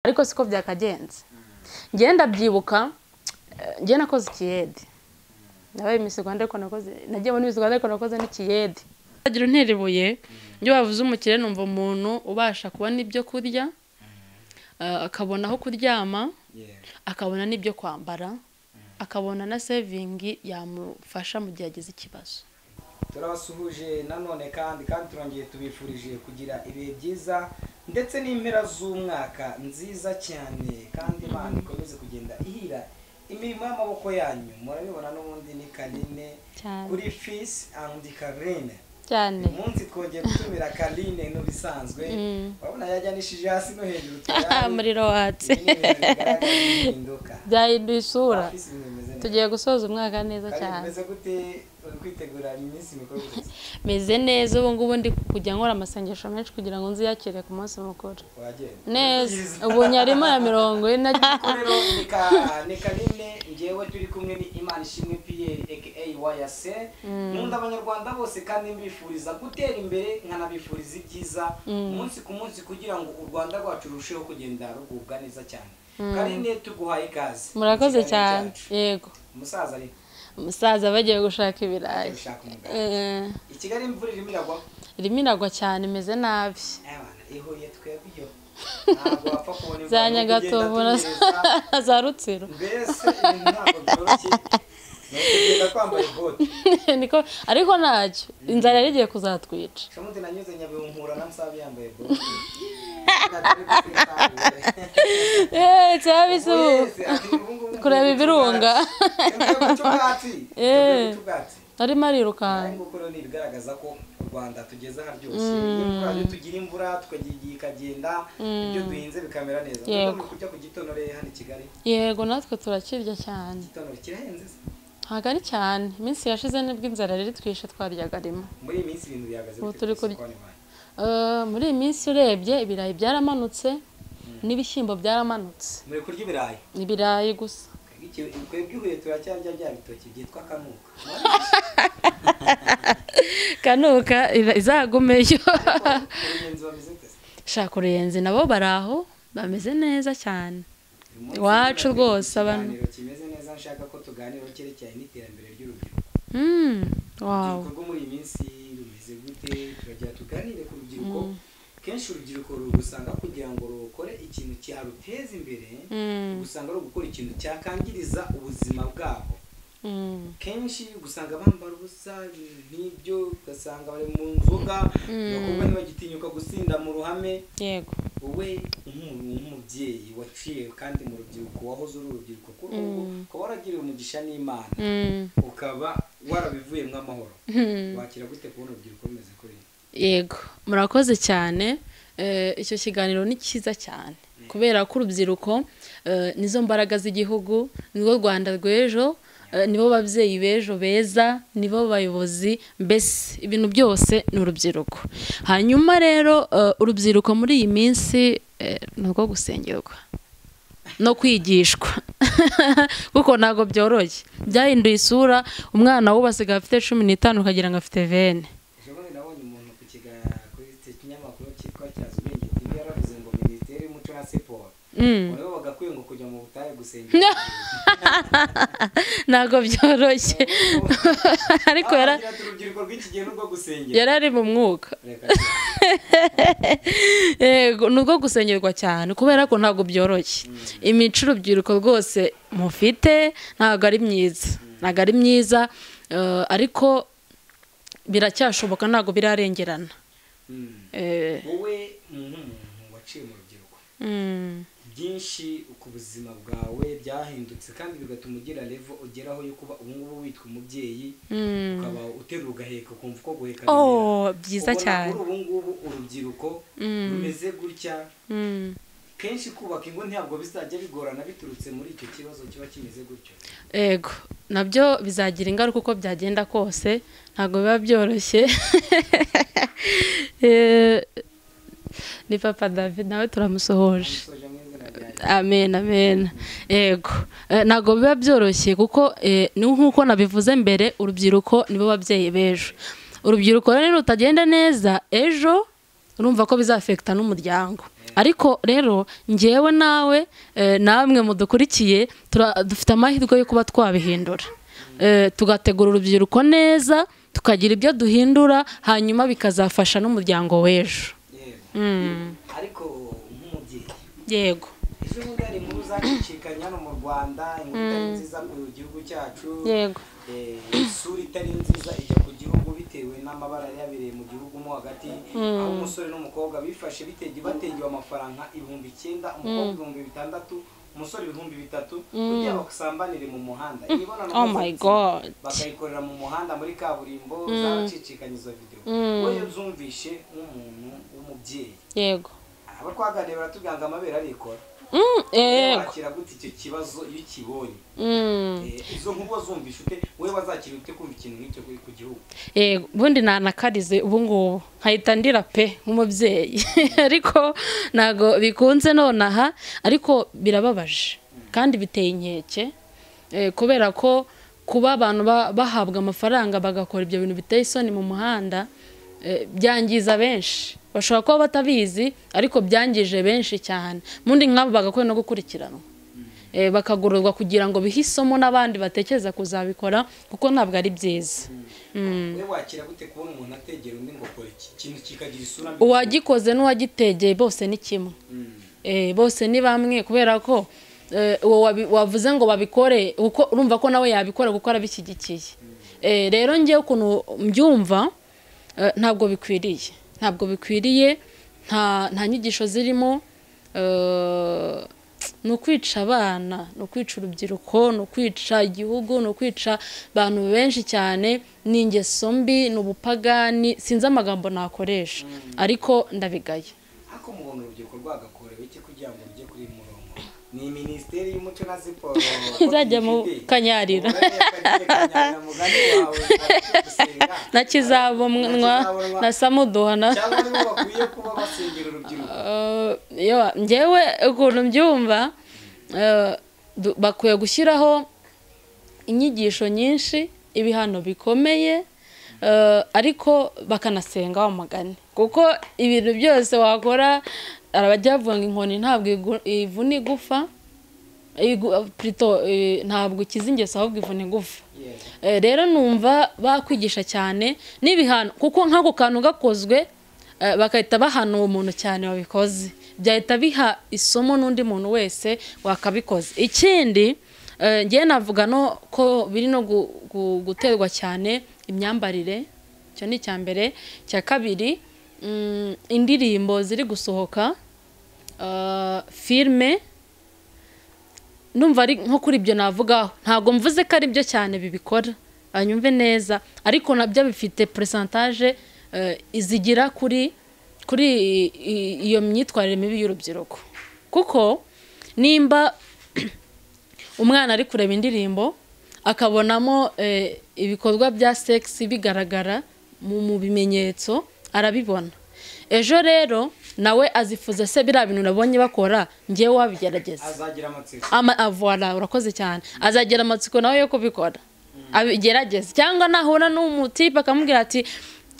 ariko siko byakagenze ngenda byibuka ngiye nakoze ikiyede nabaye Miss Rwanda ariko nagiye muri Miss Rwanda ariko nakoze n'ikiyede agira unteribuye njye bavuze umukire numva umuntu ubasha kubona ibyo kurya akabona aho kuryama akabona n'ibyo kwambara akabona na saving yamufasha mu gihe ageze ikibazo. Turabasuhuje nanone kandi turongeye tubifurije kugira ibihe byiza ndetse n'impera z'umwaka nziza cyane kandi Imana ikomeze kugenda ihira imirimo y'amaboko yanyu. Murabibona n'ubundi ni Kaline kuri Fils and Karine cyane umunsi twongeye gutumira Kaline no bisanzwe babona yajyanishije hasi no hejuru muriro watse byahinduye isura tugiye gusoza umwaka neza cyane. Meze gute kwitegura iminsi mikuru? Meze neza ubu ngubu ndi kujya nkora amasengesho menshi kugira ngo nziyakire ku munsi mukuru neza. Ubu nyarimo ya 40 rero ni Kaline ngewe turi kumwe ni Imana Ishimwe Pierre aka Wayase nkunda abanyarwanda bose kandi mbifuriza gutera imbere nkanabifuriza ibyiza umunsi ku munsi kugira ngo u Rwanda rwacu rusheho kugenda rugubwa neza cyane. Kaline tuguhaye ikaze. Murakoze cyane. Yego umusaza ari umusaza bagiye gushaka ibirayi. I Kigali imvura irimo iragwa cyane imeze nabi. Ihuye twebyo ntabwo wapfa kubona imvura za Nyagatovu za Rutsiro mbese ntabwo byoroshye nokugenda kwambaye bote niko ariko ntacyo inzara yarigiye kuzatwica. Shamuti nanyuze Nyabihunkura na Nsabi yambaye bote cyabisu kureba ibirunga arimo arirukanka. Ngukuru ni bigaragaza ko u Rwanda tugeze haryoshye imvura tugira imvura tukagiye ikagenda ibyo duhinze bikamera neza. Tugomba kujya ku gitonore hano I Kigali. Yego natwe turakirya cyane. Gitonore kirahenze ntabwo ari cyane iminsi yashize nibwo inzara riri twishe twaryaga rimwe. Muri iyi minsi ibintu bihagaze muri iyi minsi urebye ibirayi byaramanutse n'ibishyimbo byaramanutse. Muri kurya ibirayi? Ibirayi gusa. Twebwe Ihuye turacyarya bya bitoki byitwa kanuka. Kanuka izagumeyo. Shaka Uruyenzi nabo baraho bameze neza cyane. Iwacu rwose abantu kimeze neza nshaka ko tuganira cyerekeye n'iterambere ry'urubyiruko. Wow. Urubyiruko muri iyi minsi rumeze gute? Turagira tuganire ku rubyiruko. Kenshi urubyiruko rugusanga kugira ngo rukore ikintu cyaruteza imbere gusanga ro gukora ikintu cyakangiriza ubuzima bwabo. Kenshi gusanga bambara ubusa n'ibyo ugasanga bari mu nzoga bakobwa ntibagitinyuka gusinda mu ruhame. Yego wowe umubyeyi waciye kandi mu rubyiruko wahoze uri urubyiruko kuri ubu ukaba waragiriwe umugisha n'Imana ukaba warabivuyemo amahoro wakira gute kubona urubyiruko rumeze kuri? Yego murakoze cyane. Icyo kiganiro ni cyiza cyane kubera ko urubyiruko nizo mbaraga z'igihugu, nibo Rwanda rw'ejo, nibo babyeyi b'ejo beza, nibo bayobozi, mbese ibintu byose ni urubyiruko. Hanyuma rero urubyiruko muri iyi minsi nubwo gusengerwa no kwigishwa kuko ntago byoroshye byahinduye isura. Umwana wubasiga afite 15 ukagira ngo afite 20. Nabonye umuntu ku kinyamakuru cyitwa Cyazubenge TV yaravuze ngo Minisiteri y'Umuco na Siporo wari bagakwiye ngo kujya mu butayu gusengera. Ntago byoroshye ariko urubyiruko rw'ikigero rwo gusengera yarari mu mwuka. Yego nubwo gusengerwa cyane kubera ko ntago byoroshye. Imico urubyiruko rwose mufite ntago ari myiza ariko biracyashoboka ntago birarengerana. Wowe waciye mu rubyiruko byinshi ku buzima bwawe byahindutse kandi bigatuma ugira level ugeraho yo kuba ubu ngubu witwa umubyeyi ukaba uterura ugaheka ukumva ko guheka byiza cyane. Ubu ngubu urubyiruko rumeze gutya kenshi kubaka ingo ntabwo bizajya bigorana biturutse muri icyo kibazo kiba kimeze gutyo. Yego nabyo bizagira ingaruka uko byagenda kose ntago biba byoroshye. Ni Papa David nawe turamusohoje. Amen. Yego ntago biba byoroshye kuko nkuko nabivuze mbere urubyiruko nibo babyeyi b'ejo. Urubyiruko rero rutagenda neza ejo urumva ko bizafekta n'umuryango. ariko rero ngewe nawe namwe mudukurikiye dufite amahirwe yo kuba twabihindura, tugategura urubyiruko neza, tukagira ibyo duhindura, hanyuma bikazafasha n'umuryango w'ejo. ariko nk'umubyeyi, yego, ejo bundi hari inkuru zacicikanye hano mu Rwanda, inkuru itari nziza ku gihugu cyacu, yego, isura itari nziza ijya ku gihugu bitewe n'amabara yabereye mu gihugu mo hagati, aho umusore n'umukobwa bifashe bategewe amafaranga 9,000, umukobwa 6,000, umusore 3,000 kugira bakusambanire mu muhanda. Oh my God, bakayikorera mu muhanda muri kaburimbo, zacicikanye izo video. Wowe uzumvishe nk'umuntu w'umubyeyi, yego, aba twaganira baratubwanga amabere arikora, wakira gute icyo kibazo iyo ukibonye? Izo nk'ubu wazumvishe ute, wowe bazakira ute kumva ikintu nk'icyo ku gihugu? Ubundi nanakarize ubu ngubu nkahita ndira pe nk'umubyeyi ariko ntago bikunze nonaha, ariko birababaje kandi biteye inkeke, kubera ko kuba abantu bahabwa amafaranga bagakora ibyo bintu biteye isoni mu muhanda byangiza benshi. Bashobora kuba batabizi ariko byangije benshi cyane. Mundi nk'abo bagakwiye no gukurikiranwa, bakagororwa kugira ngo bihe isomo n'abandi batekereza kuzabikora, kuko ntabwo ari byiza. Wewe wakira gute kubona umuntu ategera undi ngo kora ikintu kikagira isura mbi? Uwagikoze n'uwagitegeye bose ni kimwe, bose ni bamwe, kubera ko wavuze ngo babikore uko urumva ko nawe yabikora kuko arabishyigikiye. Rero ngewe ukuntu mbyumva, ntabwo bikwiriye, nta nyigisho zirimo, ni ukwica abana, ni ukwica urubyiruko, ni ukwica igihugu, ni ukwica abantu benshi cyane, ni ingeso mbi, ni ubupagani, sinzi amagambo nakoresha, ariko ndabigaye. Ako mubona urubyiruko rwagakorewe iki kugira ngo rujye kuri murongo? Ni Minisiteri y'Umuco na Siporo izajya mu kanyarira na Kizabonwa na Samuduhana, cyangwa nibo bakwiye kuba basengera urubyiruko? Ngewe ukuntu mbyumva, bakwiye gushyiraho inyigisho nyinshi, ibihano bikomeye, ariko bakanasenga wamagane, kuko ibintu byose wakora arabajya bavuga ngo inkoni ntabwo ivuna igufa, ntabwo ikiza ingeso ahubwo ivuna igufa. Rero numva bakwigisha cyane n'ibihano, kuko nk'ako kantu gakozwe bakahita bahana uwo muntu cyane wabikoze, byahita biha isomo n'undi muntu wese wakabikoze. Ikindi ngiye navuga no ko biri no guterwa cyane imyambarire, cyo ni icya mbere. Cya kabiri, indirimbo ziri gusohoka, filme, numva ari nko kuri ibyo navugaho. Ntabwo mvuze ko ari byo cyane bibikora, anyumve neza, ariko nabyo bifite percentage izigira kuri iyo myitwarire mibi y'urubyiruko. Kuko nimba umwana ari kureba indirimbo akabonamo ibikorwa bya sex bigaragara mu bimenyetso, arabibona. Ejo rero nawe azifuza se biriya bintu nabonye bakora, ngewe wabigerageza, azagira amatsiko. Voilà, urakoze cyane. Azagira amatsiko nawe yo kubikora, abigerageza. Cyangwa nahura n'umutipe akamubwira ati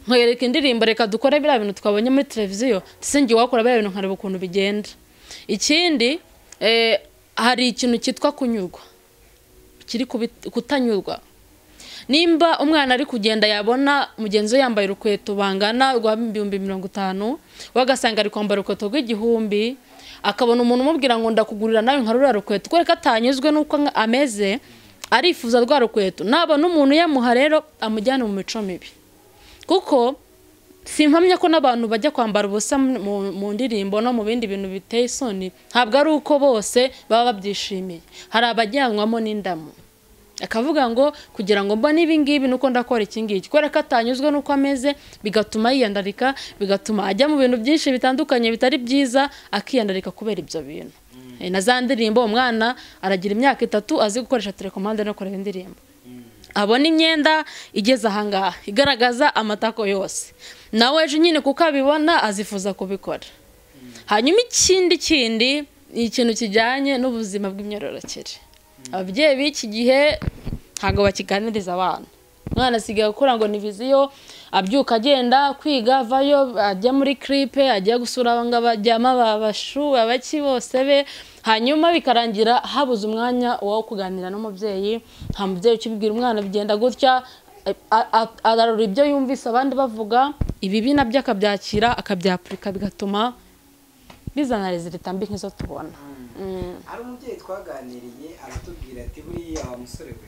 nkwereka indirimbo, reka dukore biriya bintu twabonye muri televiziyo, se ngiye wakora biriya bintu nkareba ukuntu bigenda. Ikindi, hari ikintu cyitwa kunyurwa, kiri kutanyurwa. Nimba umwana ari kugenda yabona mugenzi we yambaye urukweto bangana rwa 50,000, wagasanga ari kwambara urukweto rw'igihumbi, akabona umuntu umubwira ngo ndakugurira nawe nkarura rukweto, kwereka atanyuzwe nuko ameze, arifuza rwa rukweto, nabona umuntu yamuha rero amujyana mu mico mibi. Kuko simpamya ko n'abantu bajya kwambara ubusa mu ndirimbo no mu bindi bintu biteye isoni, ntabwo ari uko bose baba babyishimiye. Hari abajyanwamo n'indamu, akavuga ngo kugira ngo mbone ibi ngibi nuko ndakora iki ngiki, kwereka atanyuzwe nuko ameze, bigatuma yiyandarika, bigatuma ajya mu bintu byinshi bitandukanye bitari byiza, akiyandarika kubera ibyo bintu. Na za ndirimbo, umwana aragira imyaka 3 azi gukoresha telecommande no kureba indirimbo, abona imyenda igeze ahangaha igaragaza amatako yose, nawe ejo nyine kuko abibona azifuza kubikora. Hanyuma ikindi ikintu kijyanye n'ubuzima bw'imyororokere, ababyeyi b'iki gihe ntabwo bakiganiriza abana. umwana asigaye gukora ngo ni viziyo, abyuka agenda kwiga avayo ajya muri clipe, ajya gusura abajyama babashu abaki bose be, hanyuma bikarangira habuze umwanya wo kuganira n'umubyeyi. Nta mubyeyi ukibwira umwana bigenda gutya, ararura ibyo yumvise abandi bavuga, ibibi nabyo akabyakira akabyapurika, bigatuma bizana rezilita mbi nk'izo tubona. Hari umubyeyi twaganiriye aratubwira ati buriya wa musore we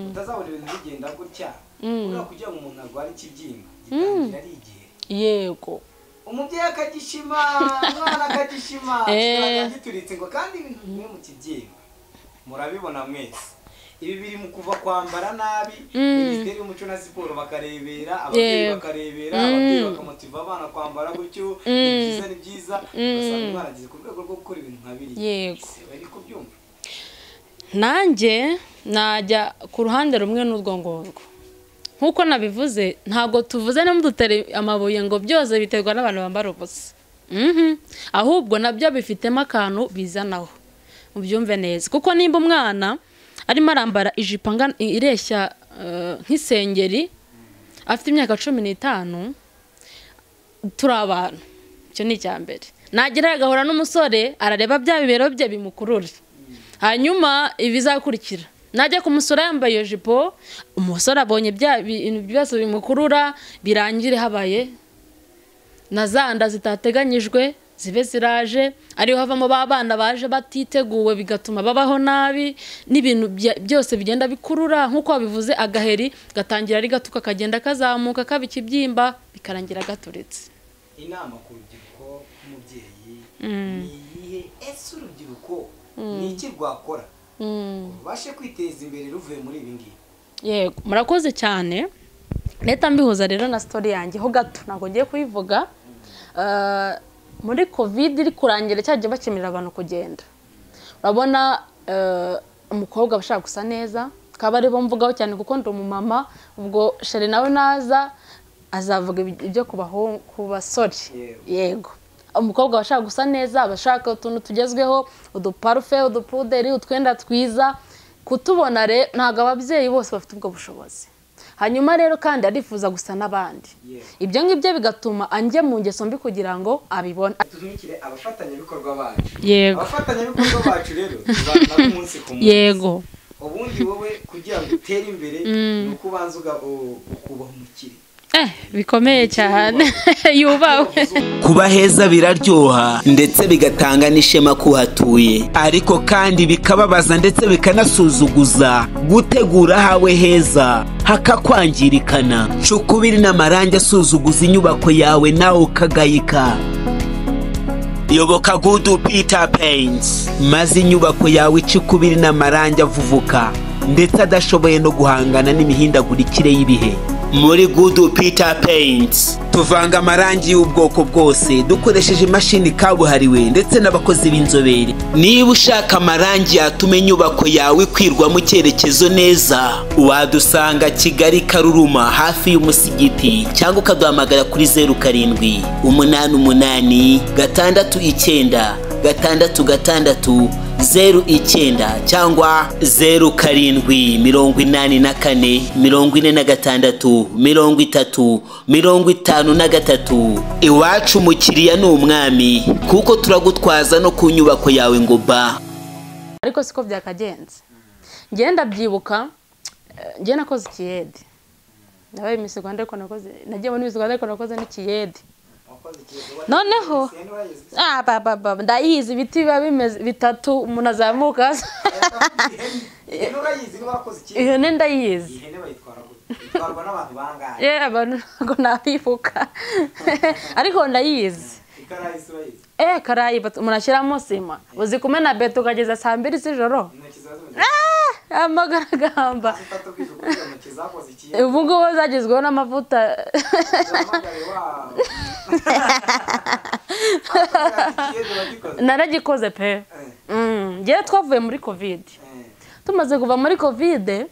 utazabona ibintu bigenda gutya, uriya kugira ngo umuntu arware ikibyimba gitangira ari igihe. Yego, umubyeyi akagishima, umwana akagishima, gituritse ngo kandi ibintu bimwe mu kibyimba murabibona mwese. Ibi biri mu kuva kwambara nabi, Minisiteri y'Umuco na Siporo bakarebera, ababyeyi bakarebera, ababyeyi bakamotiva abana kwambara gutyo, ni byiza, ugasanga umwana ageze ku rwego rwo gukora ibintu nka biriya. yego. Bari kubyumva. Nanjye najya ku ruhande rumwe n'urwo ngurwo. Nk'uko nabivuze, ntabwo tuvuze n'umudutere amabuye ngo byose biterwa n'abantu bambara ubusa. Ahubwo nabyo bifitemo akantu bizanaho. Mubyumve neza. Kuko nimba umwana arimo arambara ijipo ireshya nk'isengeri, afite imyaka 15, turi abantu. Icyo ni icya mbere. Nagira agahura n'umusore, arareba bya bibero bye bimukurura. Hanyuma ibizakurikira, najya kumusura yambaye iyo jipo, umusore abonye bya bintu byose bimukurura, birangire habaye na zanda zitateganyijwe zibe ziraje, ariho havamo babana baje batiteguwe, bigatuma babaho nabi, n'ibintu byose bigenda bikurura. Nkuko wabivuze, agaheri gatangira ari gatuka, kagenda kazamuka, kaba ikibyimba, bikarangira gaturitse. Inama ku rubyiruko nk'umubyeyi ni iyihe? Ese urubyiruko ni iki rwakora rubashe kwiteza imbere ruvuye muri ibi ngibi? Yego, murakoze cyane. Leta mbihuza rero na story yanjye ho gato, ntabwo ngiye kuyivuga. Muri covid iri kurangira cyaje bakimira abantu kugenda, urabona umukobwa bashaka gusa neza, kaba ari bo mvugaho cyane kuko ndi umumama. Ubwo sheri nawe naza azavuga ibyo ku basore. Yego, umukobwa bashaka gusa neza, bashaka utuntu tugezweho, uduparufe, udupuderi, utwenda twiza, kutubona rero ntabwo ababyeyi bose bafite ubwo bushobozi. Hanyuma rero kandi arifuza gusa n'abandi. Ibyo ngibyo bigatuma anjye mu ngeso mbi kugira ngo abibone. Tuzumikire abafatanyabikorwa bacu. Yego, abafatanyabikorwa bacu rero tuzana umunsi ku munsi. yego. Ubundi wowe kugira ngo utere imbere ni uko ubanza ukubaha umukire. Bikomeye cyane. Yubawe. Kuba heza biraryoha ndetse bigatanga n'ishema kuhatuye, ariko kandi bikababaza ndetse bikanasuzuguza gutegura hawe heza hakakwangirikana. Cukubiri n'amarangi asuzuguza inyubako yawe nawe ukagayika. Yoboka Good Peter Paints, maze inyubako yawe icukubiri n'amarangi avuvuka ndetse adashoboye no guhangana n'imihindagurikire y'ibihe. Muri Good Peter Paints tuvanga amarangi y'ubwoko bwose dukoresheje imashini kabuhariwe ndetse n'abakozi b'inzobere. Niba ushaka amarangi yatuma inyubako yawe kwirwa mu cyerekezo neza, wadusanga Kigali Karuruma hafi y'umusigiti, cyangwa ukaduhamagara kuri 07 88 69 66 09 cyangwa 07 84 46 33. Iwacu umukiriya ni umwami, kuko turagutwaza no ku nyubako yawe ngo ba. Ariko siko byakagenze. Ngenda byibuka, ngiye nakoze ikiyede. Nabaye Miss Rwanda ariko nakoze, nagiye muri Miss Rwanda ariko nakoze n'ikiyede. Noneho ndayizi ibiti biba bimeze bitatu, umuntu azamuka. Ihene ndayizi. Ihene bayitwarwa n'abantu bangahe? Abantu ntabwo nabibuka. Ariko ndayizi. Ikarayi urayizi? Karayi umuntu ashyiramo sima, uzi kumena beto ukageza 2 z'ijoro. Amagaragamba. Ubu ngubu zagezweho n'amavuta. Naragikoze pe. Ngiye twavuye muri covid. Tumaze kuva muri covid,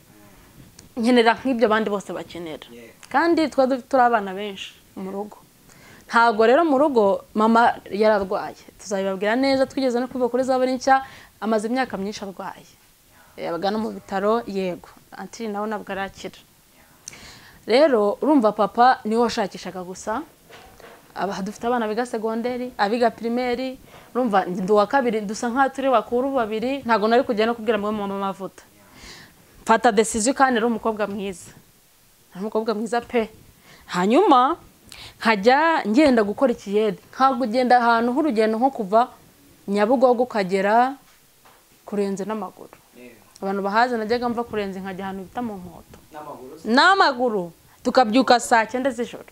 nkenera nk'ibyo abandi bose bakenera. Kandi turi abana benshi mu rugo. Ntago rero mu rugo mama yararwaye. Tuzabibabwira neza, twigeze no kuva kuri Zaburi nshya, amaze imyaka myinshi arwaye. Yabaga no mu bitaro. Yego, anti nawe nabwo arakira. rero urumva papa niwe washakishaga gusa dufite abana biga segonderi abiga primaire urumva ndi wa kabiri dusa nka turi bakuru babiri ntago nari kujya no kubwira mama amavuta mfata decision kandi ari umukobwa mwiza pe hanyuma nkajya ngenda gukora ikiyede ntabwo ugenda ahantu h'urugendo nko kuva Nyabugogo ukagera Kurenze n'amaguru abantu bahaze najyaga mva Kurenze nkajya ahantu bita mu Mpoto n'amaguru tukabyuka saa 9 z'ijoro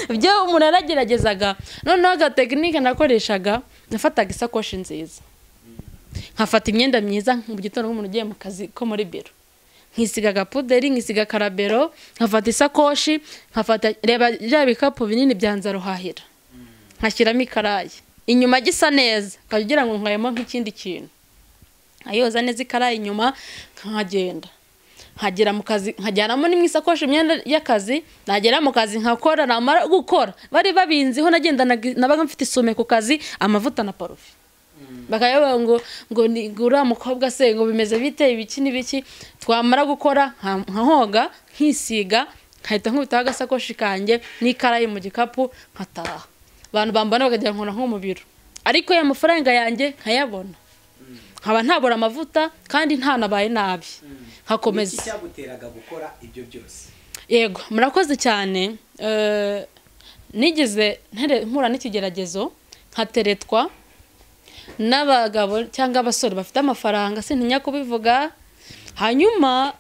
ibyo umuntu yarageragezaga noneho aga tekinike nakoreshaga nafataga isakoshi nziza nkafata imyenda myiza mu gitondo nk'umuntu ugiye mu kazi ko muri biro nkisiga agapuderi nkisiga karabero nkafata isakoshi nkafata reba bya bikapu binini byanza ruhahira nkashyiramo ikarayi inyuma gisa neza kagira ngo nkayemo nk'ikindi kintu ayoza neza ikarayi inyuma nkagenda nkagera mu kazi nkajyanamo n'imwisakoshi imyenda y'akazi nagera mu kazi nkakora namara gukora bari babinziho nagenda nabaga mfite isume ku kazi amavuta na parufe bakayaba ngo ni gura mukobwa se ngo bimeze bite ibiki n'ibiki twamara gukora nkahoga nkisiga nkahita nkubitaho agasakoshi kanjye n'ikarayi mu gikapu nkataha abantu bambana bakagira nkona nko mu biro ariko ya mafaranga yanjye nkayabona nkaba ntabura amavuta kandi ntanabaye nabi hakomeza iki cyaguteraga gukora ibyo byose yego murakoze cyane nigeze mpura n'ikigeragezo nkateretwa n'abagabo cyangwa abasore bafite amafaranga sintinya kubivuga hanyuma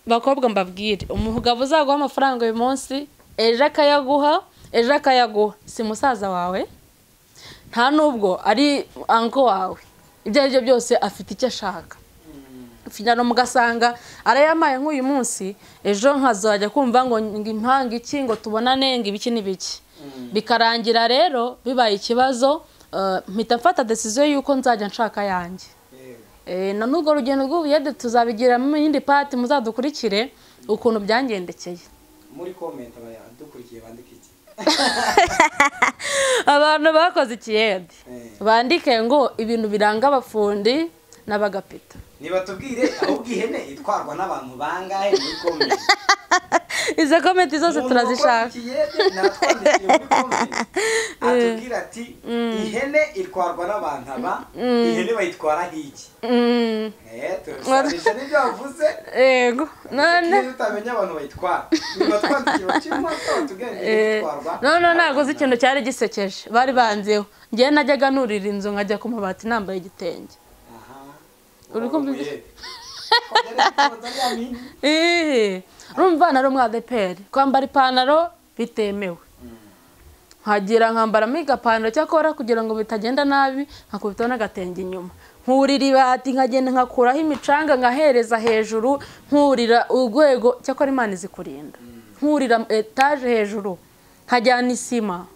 bakobwa mbabwire umugabo uzaguha amafaranga uyu munsi ejo akayaguha si musaza wawe nta nubwo ari anko wawe ibyo ari byo byose afite icyo ashaka finano mugasanga arayamaye nk'uyu munsi ejo nkazajya kumva ngo impanga iki ngo tubonane ngo ibiki n'ibiki bikarangira rero bibaye ikibazo mpita mfata decision yuko nzajya nshaka yanjye na nubwo rugendo rw'ubuyede tuzabigira mu yindi party muzadukurikire ukuntu byangendekeye muri comment abadukurikiye bandike iki abantu bakoze ikiyede bandike ngo ibintu biranga abafundi n'abagapita niba tubwire ahubwo ihene itwarwa n'abantu bangahe muri comment izo comment zose turazishaka atubwira ati ihene itwarwa n'abantu aba ihene bayitwara hiki turasabisha n'ibyo wavuze yego none tutamenya abantu bayitwara niba twandikira kirimo tugende itwarwa none ntago uzi ikintu cyari gisekeje bari banzeho ngiye najyaga nurira inzu nkajya ku mabati nambaye igitenge uri kumva rumva nari umwadeperi kwambara ipantaro bitemewe nkagira nkambaramo igapantaro cyakora kugira ngo bitagenda nabi nkakubitaho n'agatenge inyuma nkurira ibati nkagenda nkakuraho imicanga ngahereza hejuru nkurira urwego cyakora Imana izikurinda nkurira etaje hejuru nkajyana isima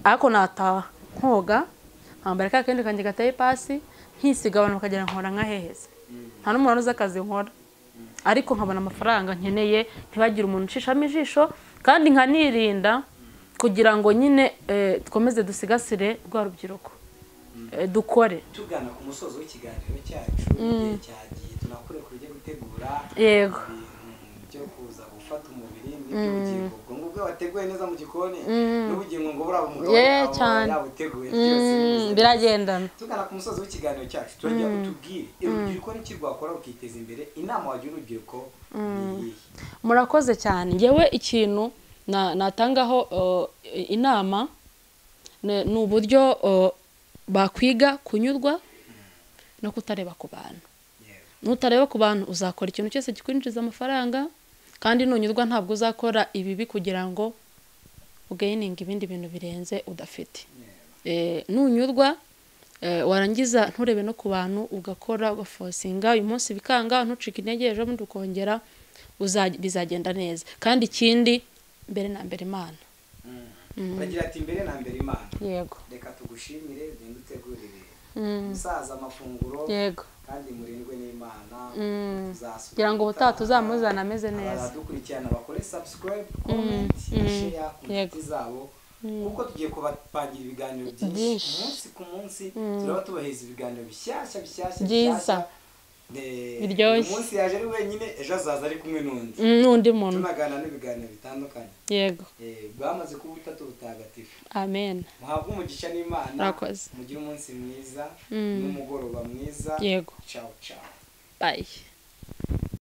ariko nataha nkoga nkambara ka kendi kanjye gateye pasi nkisiga abantu bakagira nkora nkaheheze nta n'umuntu uzi akazi nkora ariko nkabona amafaranga nkeneye ntibagire umuntu ushishamo ijisho kandi nkanirinda kugira ngo nyine dukomeze dusigasire rwa rubyiruko dukore tugana ku musozo w'ikiganiro cyacu igihe cyagiye tunakure kujya gutegura yego byo kuza gufata umubiri n'ubugingo ubwo ngubwo wateguye neza mu gikoni n'ubugingo ngo buraba umugabo yabuteguye byose biragendana tugana ku musozo w'ikiganiro cyacu turagira utubwire urubyiruko n'iki rwakora rukiteza imbere inama wagira urubyiruko ni murakoze cyane ngewe ikintu natangaho inama ni uburyo bakwiga kunyurwa no kutareba ku bantu nutareba ku bantu uzakora ikintu cyose kikwinjiza amafaranga kandi nunyurwa ntabwo uzakora ibibi kugira ngo ugaininga ibindi bintu birenze udafite nunyurwa warangiza nturebe no ku bantu ugakora ugafosinga uyu munsi bikanga ntucika intege ejo bundi ukongera bizagenda neza kandi ikindi mbere na mbere Imana bagira ati mbere na mbere Imana yego reka tugushimire ugende utegurire musaza amafunguro yego kandi murindwe n'Imana kugira ngo ubutaha tuzamuzana ameze neza abadukurikirana bakore subscribe comment share ku nshuti zabo kuko tugiye kubapangira ibiganiro byinshi umunsi ku munsi turaba tubaheza ibiganiro bishyashya biryoshye. umunsi yaje ari wenyine ejo azaza ari kumwe n'undi n'undi muntu tunagana n'ibiganiro bitandukanye yego bwamaze kuba ubutatu butagatifu. amen. muhabwe umugisha n'Imana, Murakoze. mugire umunsi mwiza n'umugoroba mwiza. Yego. Ciao ciao. Bye.